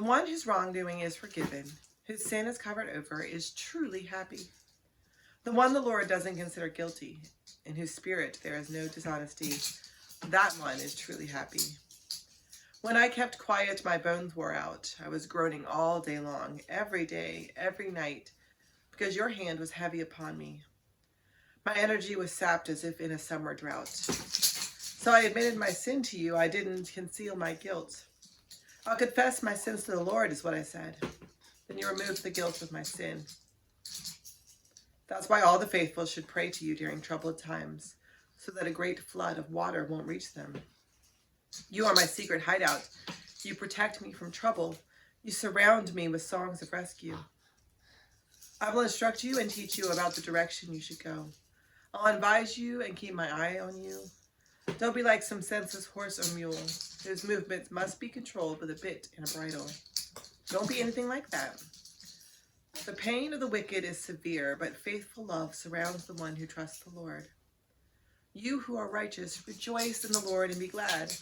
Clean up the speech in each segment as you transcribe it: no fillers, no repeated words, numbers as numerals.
one whose wrongdoing is forgiven, whose sin is covered over, is truly happy. The one the Lord doesn't consider guilty, in whose spirit there is no dishonesty, that one is truly happy. When I kept quiet, my bones wore out. I was groaning all day long, every day, every night, because your hand was heavy upon me. My energy was sapped as if in a summer drought. So I admitted my sin to you. I didn't conceal my guilt. I'll confess my sins to the Lord, is what I said. Then you removed the guilt of my sin. That's why all the faithful should pray to you during troubled times, so that a great flood of water won't reach them. You are my secret hideout. You protect me from trouble. You surround me with songs of rescue. I will instruct you and teach you about the direction you should go. I'll advise you and keep my eye on you. Don't be like some senseless horse or mule, whose movements must be controlled with a bit and a bridle. Don't be anything like that. The pain of the wicked is severe, but faithful love surrounds the one who trusts the Lord. You who are righteous, rejoice in the Lord and be glad.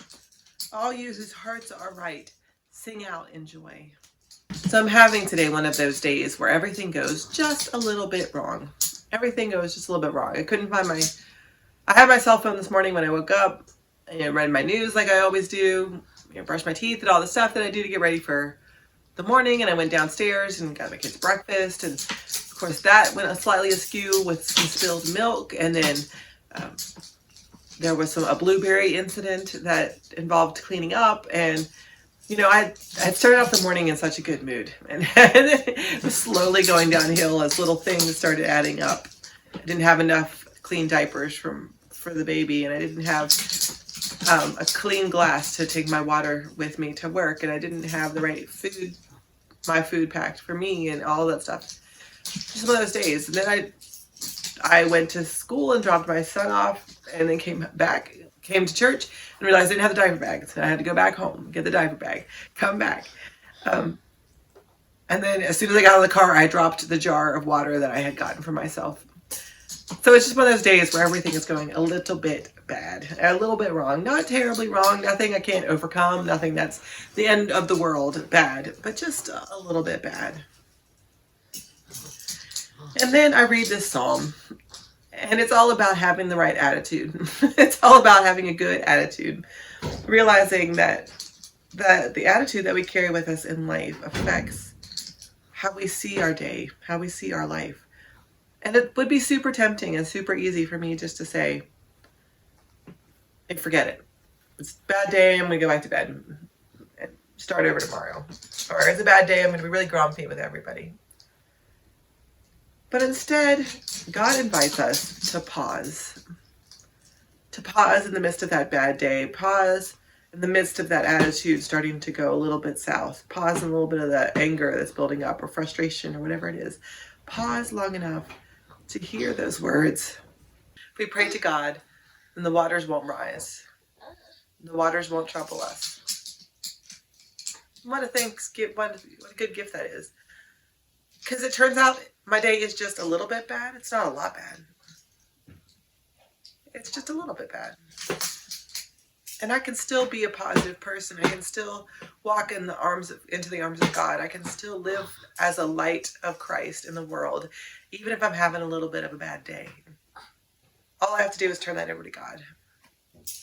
All you whose hearts are right, sing out in joy. So I'm having today one of those days where everything goes just a little bit wrong. Everything goes just a little bit wrong. I had my cell phone this morning when I woke up. I read my news like I always do. Brushed my teeth and all the stuff that I do to get ready for the morning. And I went downstairs and got my kids breakfast. And of course that went slightly askew with some spilled milk. And then there was a blueberry incident that involved cleaning up. And I started off the morning in such a good mood, and it was slowly going downhill as little things started adding up. I didn't have enough clean diapers for the baby, and I didn't have a clean glass to take my water with me to work, and I didn't have the right food packed for me, and all that stuff. Just one of those days. And then I went to school and dropped my son off, and then came to church and realized I didn't have the diaper bag. So I had to go back home, get the diaper bag, come back. And then as soon as I got out of the car, I dropped the jar of water that I had gotten for myself. So it's just one of those days where everything is going a little bit bad, a little bit wrong. Not terribly wrong, nothing I can't overcome, nothing that's the end of the world bad, but just a little bit bad. And then I read this psalm. And it's all about having the right attitude. It's all about having a good attitude. Realizing that the attitude that we carry with us in life affects how we see our day, how we see our life. And it would be super tempting and super easy for me just to say, hey, forget it. It's a bad day, I'm going to go back to bed and start over tomorrow. Or it's a bad day, I'm going to be really grumpy with everybody. But instead, God invites us to pause in the midst of that bad day, pause in the midst of that attitude starting to go a little bit south, pause in a little bit of that anger that's building up or frustration or whatever it is. Pause long enough to hear those words. If we pray to God, then the waters won't rise. The waters won't trouble us. What a good gift that is. Because it turns out my day is just a little bit bad. It's not a lot bad. It's just a little bit bad. And I can still be a positive person. I can still walk into the arms of God. I can still live as a light of Christ in the world, even if I'm having a little bit of a bad day. All I have to do is turn that over to God.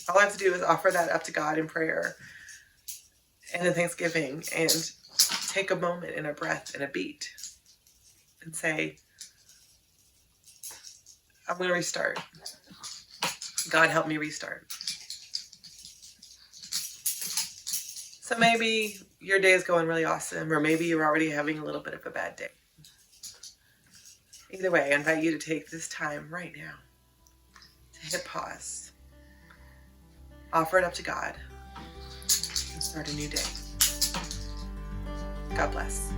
All I have to do is offer that up to God in prayer and in thanksgiving, and take a moment and a breath and a beat and say, I'm going to restart. God, help me restart. So maybe your day is going really awesome, or maybe you're already having a little bit of a bad day. Either way, I invite you to take this time right now to hit pause, offer it up to God, and start a new day. God bless.